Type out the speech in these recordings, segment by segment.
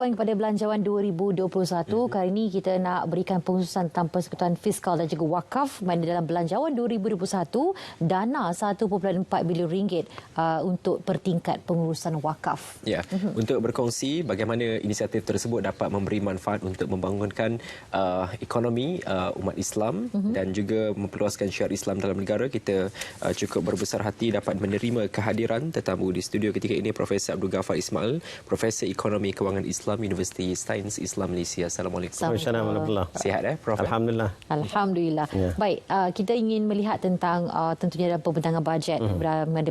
Pada belanjawan 2021, kali ini kita nak berikan pengkhususan tentang persekutuan fiskal dan juga wakaf. Mana dalam belanjawan 2021, dana 1.4 bilion ringgit untuk bertingkat pengurusan wakaf. Ya, untuk berkongsi bagaimana inisiatif tersebut dapat memberi manfaat untuk membangunkan ekonomi umat Islam dan juga memperluaskan syiar Islam dalam negara, kita cukup berbesar hati dapat menerima kehadiran tetamu di studio ketika ini Profesor Abdul Ghaffar Ismail, Profesor Ekonomi Kewangan Islam Universiti Sains Islam Malaysia. Assalamualaikum. Assalamualaikum. Sihat Prof? Alhamdulillah. Alhamdulillah. Ya. Baik, kita ingin melihat tentang tentunya dalam pembentangan bajet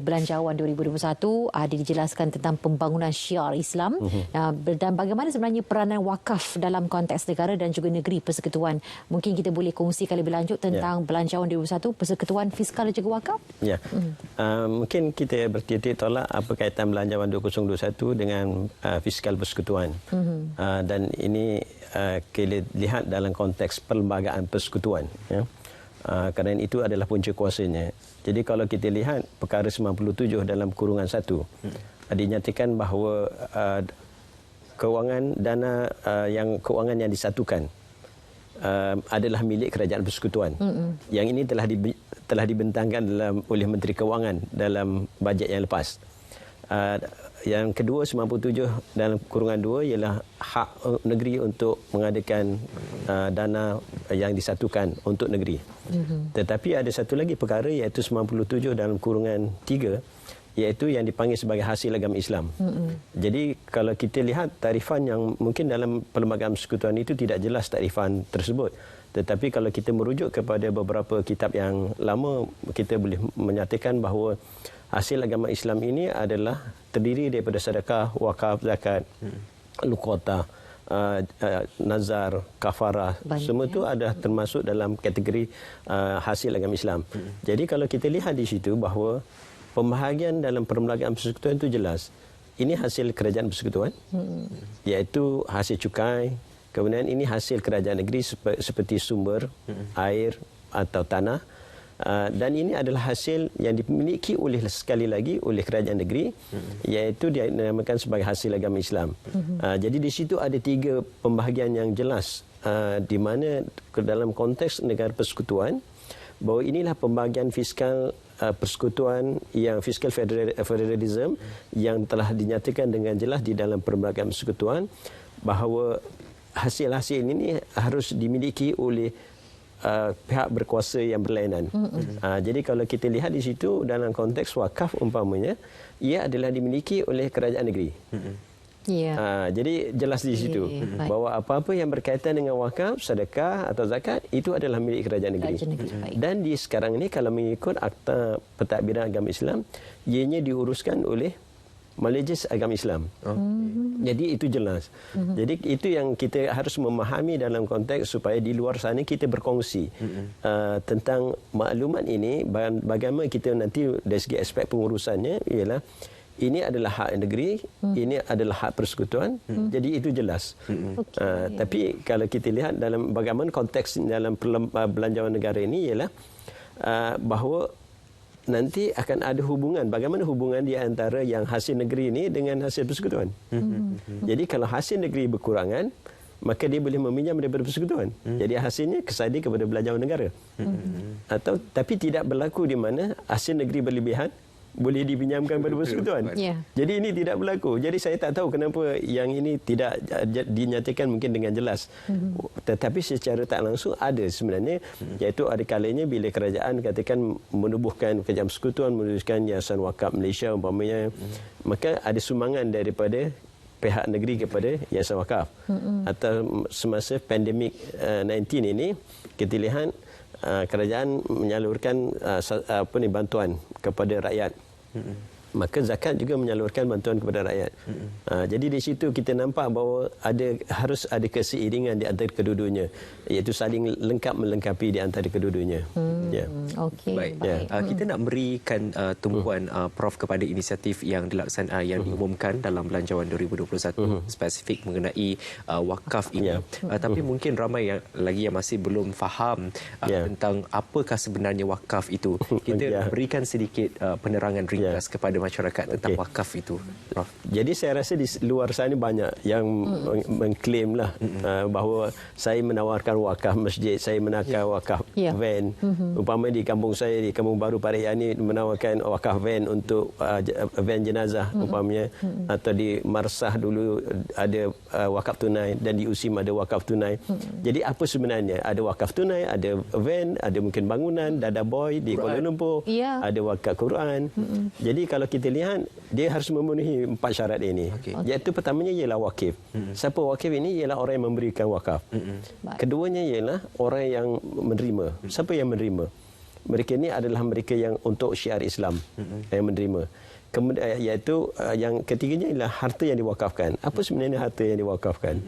belanjawan 2021 ada dijelaskan tentang pembangunan syiar Islam dan bagaimana sebenarnya peranan wakaf dalam konteks negara dan juga negeri persekutuan. Mungkin kita boleh kongsikan lebih lanjut tentang belanjawan 2021 persekutuan fiskal dan juga wakaf. Ya. Mungkin kita bertitik tolak apa kaitan belanjawan 2021 dengan fiskal persekutuan. Dan ini kita lihat dalam konteks perlembagaan persekutuan, ya. Kerana itu adalah punca kuasanya. Jadi kalau kita lihat perkara 97 dalam kurungan 1 dinyatakan bahawa keuangan yang disatukan adalah milik kerajaan persekutuan. Yang ini telah dibentangkan oleh Menteri Kewangan dalam bajet yang lepas. Yang kedua, 97 dalam kurungan 2 ialah hak negeri untuk mengadakan dana yang disatukan untuk negeri. Tetapi ada satu lagi perkara iaitu 97 dalam kurungan 3 iaitu yang dipanggil sebagai hasil agama Islam. Jadi kalau kita lihat tarifan yang mungkin dalam perlembagaan persekutuan itu tidak jelas tarifan tersebut. Tetapi kalau kita merujuk kepada beberapa kitab yang lama, kita boleh menyatakan bahawa hasil agama Islam ini adalah terdiri daripada sedekah, wakaf, zakat, luqatah, nazar, kafarah. Semua itu ada termasuk dalam kategori hasil agama Islam. Jadi kalau kita lihat di situ bahawa pembahagian dalam perlembagaan persekutuan itu jelas. Ini hasil kerajaan persekutuan, iaitu hasil cukai. Kemudian ini hasil kerajaan negeri seperti sumber, air atau tanah. Dan ini adalah hasil yang dimiliki oleh sekali lagi oleh kerajaan negeri, iaitu dinamakan sebagai hasil agama Islam. Jadi di situ ada 3 pembahagian yang jelas, di mana dalam konteks negara persekutuan bahawa inilah pembahagian fiskal persekutuan yang fiskal federalism yang telah dinyatakan dengan jelas di dalam perlembagaan persekutuan bahawa hasil-hasil ini harus dimiliki oleh pihak berkuasa yang berlainan. Jadi kalau kita lihat di situ dalam konteks wakaf umpamanya, ia adalah dimiliki oleh kerajaan negeri. Jadi jelas di situ bahawa apa-apa yang berkaitan dengan wakaf, sedekah atau zakat itu adalah milik kerajaan negeri. Dan di sekarang ini kalau mengikut Akta Pentadbiran Agama Islam, ianya diuruskan oleh Majlis Agama Islam. Jadi itu jelas. Jadi itu yang kita harus memahami dalam konteks supaya di luar sana kita berkongsi tentang maklumat ini, bagaimana kita nanti dari segi aspek pengurusannya ialah ini adalah hak negeri, ini adalah hak persekutuan. Jadi itu jelas. Tapi kalau kita lihat dalam bagaimana konteks dalam belanjawan negara ini ialah bahawa nanti akan ada hubungan. Bagaimana hubungan di antara yang hasil negeri ini dengan hasil persekutuan? Jadi kalau hasil negeri berkurangan, maka dia boleh meminjam daripada persekutuan. Jadi hasilnya kesadi kepada belanjawan negara. Tapi tidak berlaku di mana hasil negeri berlebihan boleh dipinjamkan pada persekutuan. Jadi ini tidak berlaku. Jadi saya tak tahu kenapa yang ini tidak dinyatakan mungkin dengan jelas. Tetapi secara tak langsung ada sebenarnya, iaitu ada kalanya bila kerajaan katakan menubuhkan kerajaan persekutuan, menubuhkan Yayasan Wakaf Malaysia umpamanya, maka ada sumbangan daripada pihak negeri kepada Yayasan Wakaf. Atau semasa pandemik 19 ini kita lihat kerajaan menyalurkan bantuan kepada rakyat. Maka zakat juga menyalurkan bantuan kepada rakyat. Jadi di situ kita nampak bahawa harus ada keseiringan di antara kedua-duanya, iaitu saling lengkap melengkapi di antara kedua-duanya. Baik. Kita nak berikan tumpuan Prof kepada inisiatif yang dilaksanakan yang diumumkan dalam belanjawan 2021 spesifik mengenai wakaf ini. Tapi mungkin ramai yang masih belum faham tentang apakah sebenarnya wakaf itu. Kita berikan sedikit penerangan ringkas kepada masyarakat tentang wakaf itu, Prof? Jadi saya rasa di luar sana banyak yang mengklaim lah bahawa saya menawarkan wakaf masjid, saya menawarkan wakaf van. Umpama di kampung saya, di Kampung Baru Parian ni menawarkan wakaf van untuk van jenazah umpamanya, atau di Marsah dulu ada wakaf tunai, dan di USIM ada wakaf tunai. Jadi apa sebenarnya? Ada wakaf tunai, ada van, ada mungkin bangunan, Dada Boy di Kuala Lumpur, ada wakaf Quran. Jadi kalau kita lihat, dia harus memenuhi 4 syarat ini. Iaitu pertamanya ialah wakif. Siapa wakif ini? Ialah orang yang memberikan wakaf. Keduanya ialah orang yang menerima. Siapa yang menerima? Mereka ini adalah mereka yang untuk syiar Islam yang menerima. Kemudian iaitu yang ketiganya ialah harta yang diwakafkan. Apa sebenarnya harta yang diwakafkan?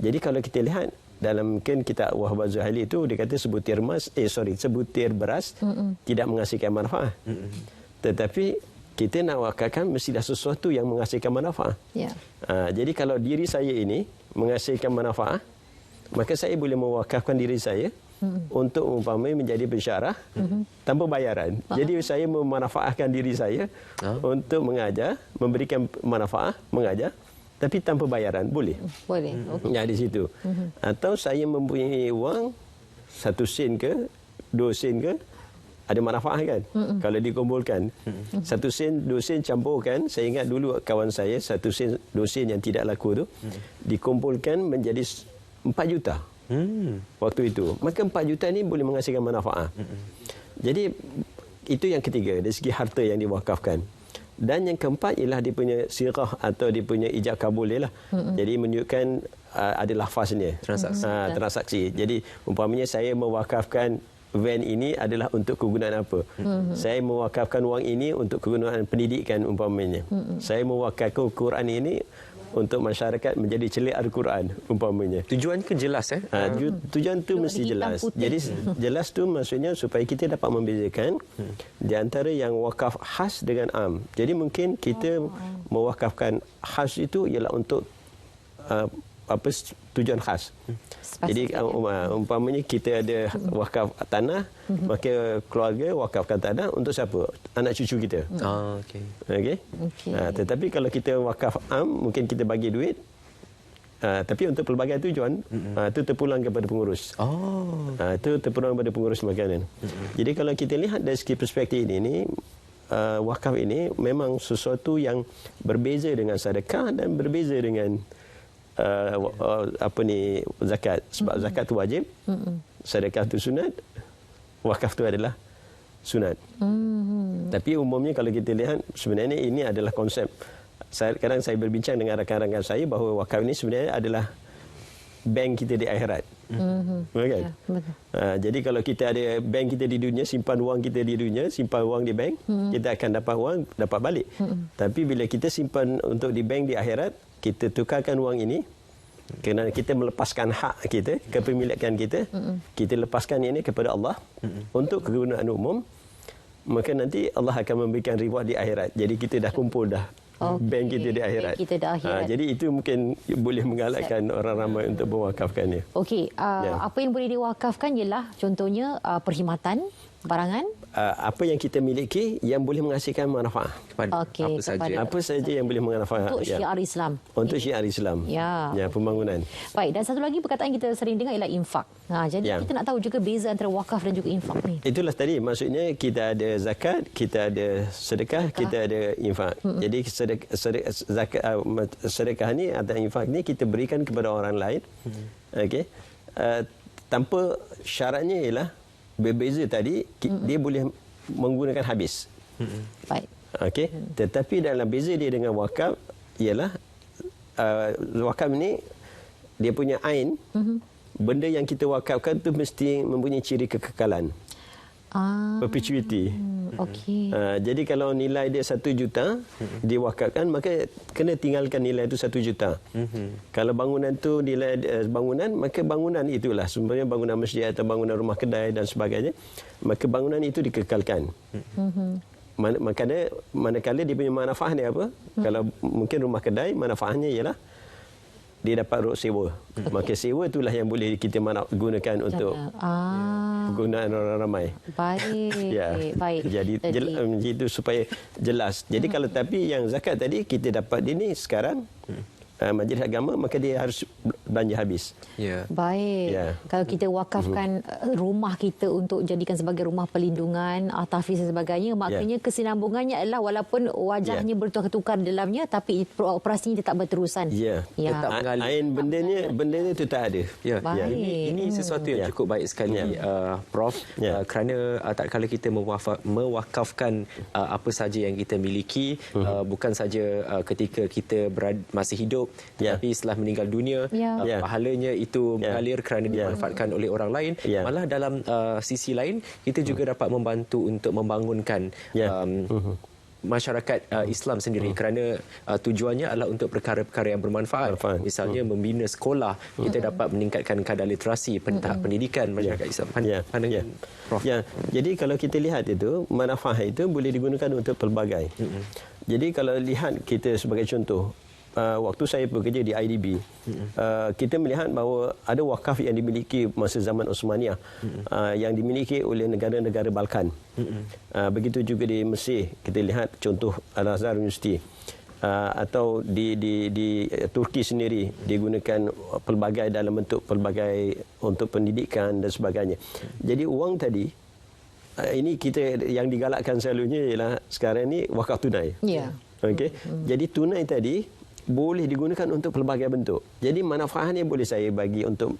Jadi kalau kita lihat dalam mungkin kitab Wahbah Zuhaili itu, dia kata sebutir beras tidak menghasilkan manfaat. Tetapi kita nak wakafkan mestilah sesuatu yang menghasilkan manfaat. Jadi kalau diri saya ini menghasilkan manfaat, maka saya boleh mewakafkan diri saya untuk umpamanya menjadi pensyarah tanpa bayaran. Jadi saya memanfaatkan diri saya untuk mengajar, memberikan manfaat, mengajar, tapi tanpa bayaran. Boleh? Boleh. Ya, di situ. Atau saya mempunyai wang 1 sen ke 2 sen ke, ada manfaat kan? Kalau dikumpulkan 1 sen, 2 sen campurkan. Saya ingat dulu kawan saya 1 sen, 2 sen yang tidak laku tu dikumpulkan menjadi 4 juta waktu itu. Maka 4 juta ni boleh menghasilkan manfaat. Jadi itu yang ketiga dari segi harta yang diwakafkan. Dan yang keempat ialah dia punya sirah atau dia punya ijab kabul dia lah. Jadi menunjukkan ada lafaznya, transaksi. Jadi umpamanya saya mewakafkan van ini adalah untuk kegunaan apa. Saya mewakafkan wang ini untuk kegunaan pendidikan umpamanya. Saya mewakafkan Quran ini untuk masyarakat menjadi celik Al-Quran umpamanya. Tujuan ke jelas tujuan tu mesti jelas. Jadi jelas tu maksudnya supaya kita dapat membezakan di antara yang wakaf khas dengan am. Jadi mungkin kita mewakafkan khas itu ialah untuk tujuan khas. Jadi umpamanya kita ada wakaf tanah, maka keluarga wakafkan tanah untuk siapa? Anak cucu kita. Okey. Tetapi kalau kita wakaf am, mungkin kita bagi duit, tapi untuk pelbagai tujuan, itu terpulang kepada pengurus. Itu terpulang kepada pengurus makanan. Jadi kalau kita lihat dari segi perspektif ini, wakaf ini memang sesuatu yang berbeza dengan sedekah dan berbeza dengan zakat. Sebab zakat tu wajib, sedekah tu sunat, wakaf tu adalah sunat. Tapi umumnya kalau kita lihat, sebenarnya ini adalah konsep. Kadang saya berbincang dengan rakan-rakan saya bahawa wakaf ini sebenarnya adalah bank kita di akhirat. Kan? Jadi kalau kita ada bank kita di dunia, simpan wang kita di dunia, simpan wang di bank, kita akan dapat wang, dapat balik. Tapi bila kita simpan untuk di bank di akhirat, kita tukarkan wang ini kerana kita melepaskan hak kita, kepemilikan kita, kita lepaskan ini kepada Allah untuk kegunaan umum, maka nanti Allah akan memberikan reward di akhirat. Jadi kita dah kumpul dah bank kita di akhirat. Jadi itu mungkin boleh menggalakkan orang ramai untuk mewakafkannya. Apa yang boleh diwakafkan ialah contohnya perkhidmatan barangan, apa yang kita miliki yang boleh menghasilkan manfaat kepada apa saja yang boleh manfaat untuk syiar Islam. Untuk syiar Islam. Pembangunan. Baik, dan satu lagi perkataan kita sering dengar ialah infak. Jadi kita nak tahu juga beza antara wakaf dan juga infak ni. Itulah tadi, maksudnya kita ada zakat, kita ada sedekah, kita ada infak. Jadi sedekah ni atau infak ni kita berikan kepada orang lain. Tanpa syaratnya ialah berbeza tadi, dia boleh menggunakan habis. Baik. Tetapi dalam beza dia dengan wakaf ialah wakaf ni dia punya ain, benda yang kita wakafkan tu mesti mempunyai ciri kekekalan. Perpetuity. Jadi kalau nilai dia 1 juta diwakafkan, maka kena tinggalkan nilai itu 1 juta. Kalau bangunan tu nilai bangunan, maka bangunan itulah sebenarnya bangunan masjid atau bangunan rumah kedai dan sebagainya, maka bangunan itu dikekalkan. Manakala dia punya manfaat dia apa? Kalau mungkin rumah kedai, manfaatnya ialah dia dapat rok sewa. Maka sewa itulah yang boleh kita gunakan untuk penggunaan orang ramai. Baik. Baik. Jadi itu supaya jelas. Jadi kalau tapi yang zakat tadi kita dapat ini sekarang Majlis Agama, maka dia harus belanja habis. Ya. Baik. Kalau kita wakafkan rumah kita untuk jadikan sebagai rumah perlindungan, tahfiz dan sebagainya, maknanya kesinambungannya adalah walaupun wajahnya bertukar-tukar dalamnya, tapi operasinya tetap berterusan. Tetap mengalir. Bendanya itu tak ada. Ini sesuatu yang cukup baik sekali, Prof. Kerana tak kala kita mewakafkan apa saja yang kita miliki, bukan saja ketika kita masih hidup, tapi setelah meninggal dunia, pahalanya itu mengalir kerana dimanfaatkan oleh orang lain. Malah dalam sisi lain, kita juga dapat membantu untuk membangunkan masyarakat Islam sendiri, kerana tujuannya adalah untuk perkara-perkara yang bermanfaat. Misalnya membina sekolah, kita dapat meningkatkan kadar literasi, tahap pendidikan masyarakat Islam. Prof. Jadi kalau kita lihat itu, manfaat itu boleh digunakan untuk pelbagai. Jadi kalau lihat kita sebagai contoh, waktu saya bekerja di IDB, kita melihat bahawa ada wakaf yang dimiliki masa zaman Osmaniyah, yang dimiliki oleh negara-negara Balkan. Begitu juga di Mesir, kita lihat contoh Al-Azhar University. Atau di Turki sendiri digunakan pelbagai dalam bentuk pelbagai untuk pendidikan dan sebagainya. Jadi wang tadi, ini kita yang digalakkan selalunya ialah sekarang ni wakaf tunai. Okey. Jadi tunai tadi boleh digunakan untuk pelbagai bentuk. Jadi manfaatnya boleh saya bagi untuk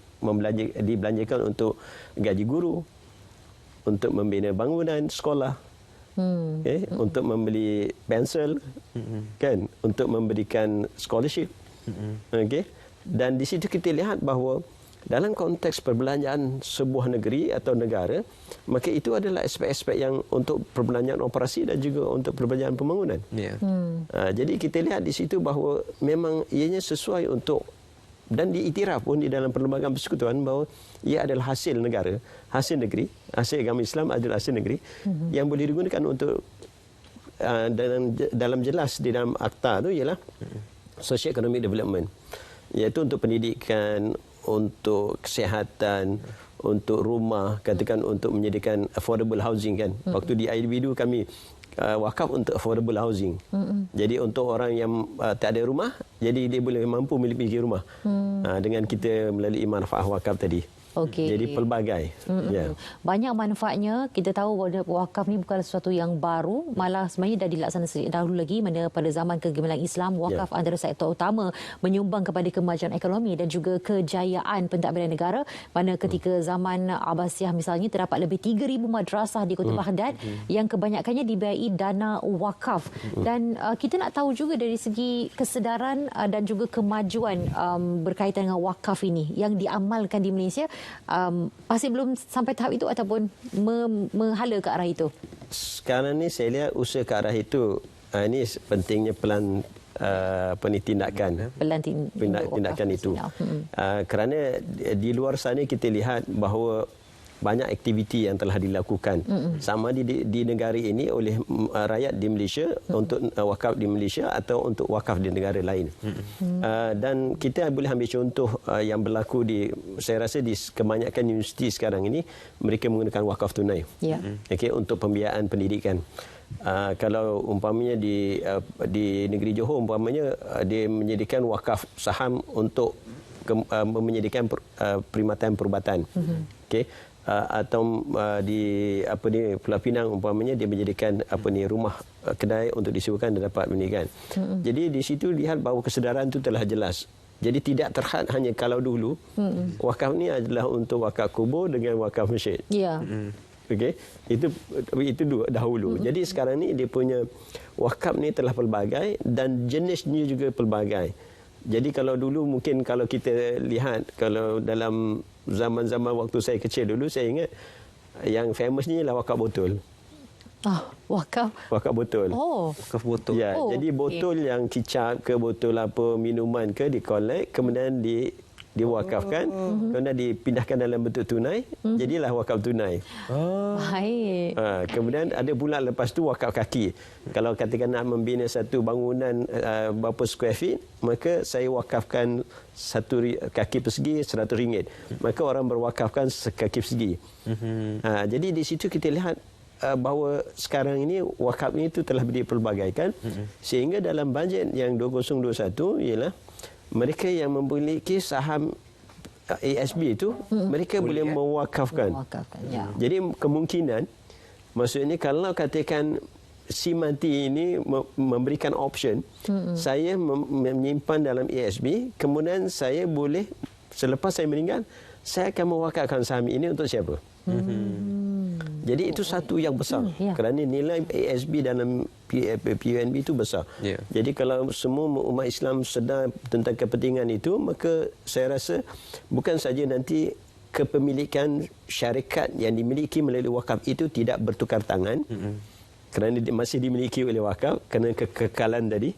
dibelanjakan untuk gaji guru, untuk membina bangunan sekolah, untuk membeli pensel, kan, untuk memberikan scholarship. Dan di situ kita lihat bahawa dalam konteks perbelanjaan sebuah negeri atau negara, maka itu adalah aspek-aspek yang untuk perbelanjaan operasi dan juga untuk perbelanjaan pembangunan. Jadi kita lihat di situ bahawa memang ianya sesuai untuk, dan diiktiraf pun di dalam Perlembagaan Persekutuan bahawa ia adalah hasil negara, hasil negeri, hasil agama Islam adalah hasil negeri yang boleh digunakan untuk dalam jelas di dalam akta itu ialah Social Economic Development, iaitu untuk pendidikan, untuk kesihatan, untuk rumah, katakan untuk menyediakan affordable housing, kan. Waktu di IDB dulu kami wakaf untuk affordable housing. Jadi untuk orang yang tak ada rumah, jadi dia boleh mampu memiliki rumah dengan kita melalui manfaat wakaf tadi. Jadi pelbagai. Banyak manfaatnya. Kita tahu wakaf ni bukan sesuatu yang baru, malah sebenarnya dah dilaksanakan sejak dahulu lagi, mana pada zaman kegemilangan Islam, wakaf antara sektor utama menyumbang kepada kemajuan ekonomi dan juga kejayaan pentadbiran negara. Mana ketika zaman Abbasiyah misalnya, terdapat lebih 3,000 madrasah di Kota Baghdad yang kebanyakannya dibiayai dana wakaf. Dan kita nak tahu juga dari segi kesedaran dan juga kemajuan berkaitan dengan wakaf ini yang diamalkan di Malaysia, masih belum sampai tahap itu ataupun menghala ke arah itu? Sekarang ni saya lihat usaha ke arah itu. Ini pentingnya tindakan. Tindakan itu. Kerana di luar sana kita lihat bahawa banyak aktiviti yang telah dilakukan sama di negara ini oleh rakyat di Malaysia untuk wakaf di Malaysia atau untuk wakaf di negara lain. Dan kita boleh ambil contoh yang berlaku saya rasa di kebanyakan universiti sekarang ini, mereka menggunakan wakaf tunai untuk pembiayaan pendidikan. Kalau umpamanya di negeri Johor umpamanya dia menyediakan wakaf saham untuk menyediakan perkhidmatan perubatan. Atau di Pulau Pinang umpamanya dia menjadikan rumah kedai untuk disewakan dan dapat pendidikan. Jadi di situ lihat bahawa kesedaran itu telah jelas. Jadi tidak terhad hanya kalau dulu wakaf ni adalah untuk wakaf kubur dengan wakaf masjid. Itu dahulu. Jadi sekarang ni dia punya wakaf ni telah pelbagai dan jenisnya juga pelbagai. Jadi kalau dulu mungkin kalau kita lihat, kalau dalam zaman-zaman waktu saya kecil dulu, saya ingat yang famous ni ialah wakaf botol. Wakaf botol. Wakaf botol. Jadi botol yang kicap ke botol apa minuman ke di collect, kemudian diwakafkan, kemudian dipindahkan dalam bentuk tunai, jadilah wakaf tunai. Baik. Kemudian ada pula lepas tu wakaf kaki. Kalau katakan nak membina satu bangunan berapa square feet, maka saya wakafkan satu kaki persegi RM100. Maka orang berwakafkan sekaki persegi. Jadi di situ kita lihat bahawa sekarang ini wakaf ini itu telah dipelbagaikan, sehingga dalam bajet yang 2021 ialah mereka yang memiliki saham ASB itu mereka boleh mewakafkan. Ya. Jadi kemungkinan, maksudnya kalau katakan si mati ini memberikan option, saya menyimpan dalam ASB, kemudian saya boleh selepas saya meninggal, saya akan mewakafkan saham ini untuk siapa? Jadi itu satu yang besar, kerana nilai ASB dalam PUNB itu besar. Jadi kalau semua umat Islam sedar tentang kepentingan itu, maka saya rasa bukan saja nanti kepemilikan syarikat yang dimiliki melalui wakaf itu tidak bertukar tangan, kerana masih dimiliki oleh wakaf kerana kekekalan tadi,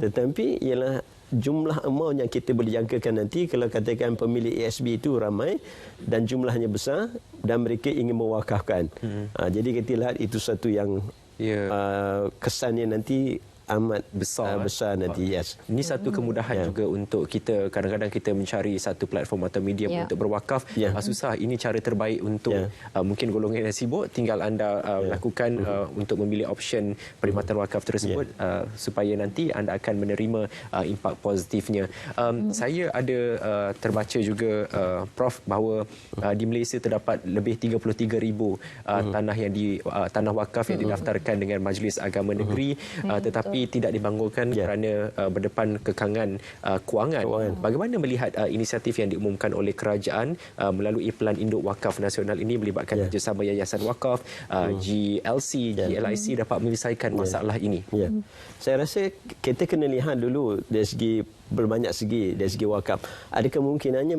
tetapi ialah jumlah amount yang kita boleh jangkakan nanti kalau katakan pemilik ASB itu ramai dan jumlahnya besar dan mereka ingin mewakafkan. Jadi kita lihat itu satu yang kesannya nanti amat besar nanti. Ini satu kemudahan juga untuk kita. Kadang-kadang kita mencari satu platform atau medium untuk berwakaf. Susah. Ini cara terbaik untuk mungkin golongan yang sibuk. Tinggal anda lakukan untuk memilih option perkhidmatan wakaf tersebut supaya nanti anda akan menerima impak positifnya. Saya ada terbaca juga Prof bahawa di Malaysia terdapat lebih 33,000 tanah yang tanah wakaf yang didaftarkan dengan Majlis Agama Negeri, tetapi tidak dibangunkan kerana berdepan kekangan kewangan. Bagaimana melihat inisiatif yang diumumkan oleh kerajaan melalui Pelan Induk Wakaf Nasional ini melibatkan kerjasama Yayasan Wakaf, GLC, GLIC dapat menyelesaikan masalah ini? Saya rasa kita kena lihat dulu dari segi berbanyak segi, dari segi wakaf. Ada kemungkinannya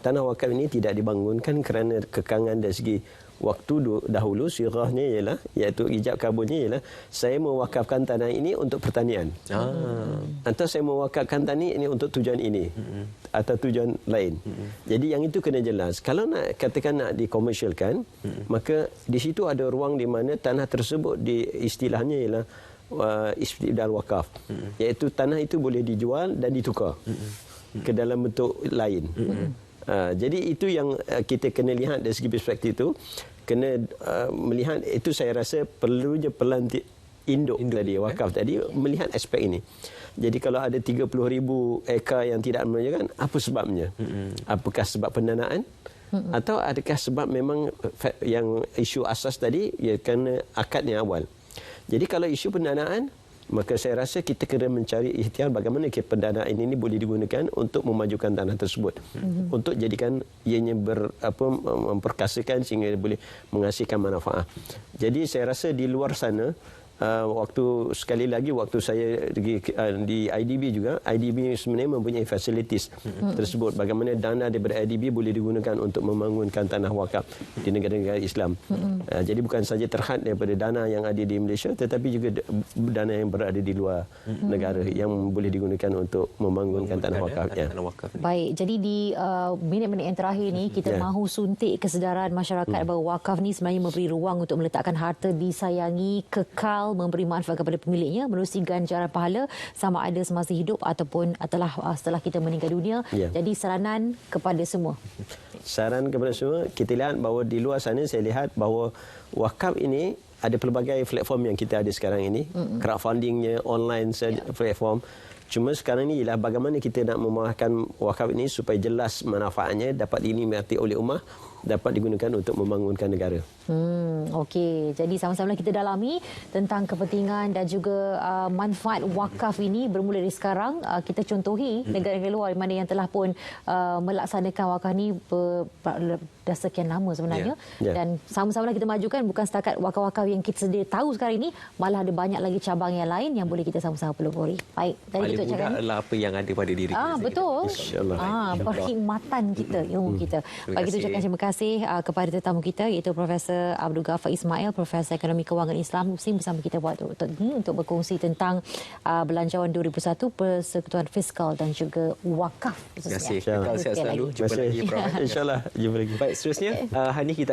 tanah wakaf ini tidak dibangunkan kerana kekangan dari segi waktu dahulu. Sirahnya ialah, iaitu ijab kabulnya ialah saya mewakafkan tanah ini untuk pertanian, atau saya mewakafkan tanah ini untuk tujuan ini atau tujuan lain. Jadi yang itu kena jelas. Kalau nak katakan nak dikomersialkan, maka di situ ada ruang di mana tanah tersebut istilahnya ialah istibdal wakaf, iaitu tanah itu boleh dijual dan ditukar ke dalam bentuk lain. Jadi itu yang kita kena lihat dari segi perspektif itu. Kena melihat itu, saya rasa perlunya Pelan Induk tadi, wakaf tadi, melihat aspek ini. Jadi kalau ada 30,000 ekar yang tidak menunjukkan, apa sebabnya? Apakah sebab pendanaan? Atau adakah sebab memang yang isu asas tadi, ya kerana akadnya awal? Jadi kalau isu pendanaan, maka saya rasa kita kena mencari ikhtiar bagaimana pendanaan ini boleh digunakan untuk memajukan tanah tersebut, untuk jadikan ianya memperkasakan sehingga boleh menghasilkan manfaat. Jadi saya rasa di luar sana, waktu sekali lagi waktu saya di IDB juga, IDB sebenarnya mempunyai fasilitis tersebut, bagaimana dana daripada IDB boleh digunakan untuk membangunkan tanah wakaf di negara-negara Islam. Jadi bukan saja terhad daripada dana yang ada di Malaysia, tetapi juga dana yang berada di luar negara yang boleh digunakan untuk membangunkan tanah wakaf. Baik, jadi di minit-minit yang terakhir ni kita mahu suntik kesedaran masyarakat bahawa wakaf ni sebenarnya memberi ruang untuk meletakkan harta disayangi, kekal, memberi manfaat kepada pemiliknya, menerusi ganjaran pahala sama ada semasa hidup ataupun setelah kita meninggal dunia. Jadi saranan kepada semua. Saran kepada semua, kita lihat bahawa di luar sana saya lihat bahawa wakaf ini ada pelbagai platform yang kita ada sekarang ini. Crowdfundingnya, online platform. Cuma sekarang ni ialah bagaimana kita nak memahkan wakaf ini supaya jelas manfaatnya, dapat dinikmati oleh ummah, dapat digunakan untuk membangunkan negara. Okey, jadi sama-sama kita dalami tentang kepentingan dan juga manfaat wakaf ini bermula dari sekarang. Kita contohi negara-negara luar mana yang telah pun melaksanakan wakaf ini dah sekian lama sebenarnya. Dan sama-sama kita majukan, bukan setakat wakaf-wakaf yang kita sedia tahu sekarang ini, malah ada banyak lagi cabang yang lain yang boleh kita sama-sama pelopori. Baik, tadi Paling kita mudah cakap adalah apa yang ada pada diri kita. betul. InsyaAllah. Perkhidmatan kita, ilmu kita. Baik, kita ucapkan terima kasih kepada tetamu kita, iaitu Profesor Abdul Ghaffar Ismail, Profesor Ekonomi Kewangan Islam UPSIM, bersama kita untuk berkongsi tentang Belanjawan 2001, Persekutuan Fiskal dan juga wakaf. Terima kasih. Kekal sihat selalu. Jumpa lagi, Prof. InsyaAllah. Jumpa lagi. Baik, seterusnya hari ini kita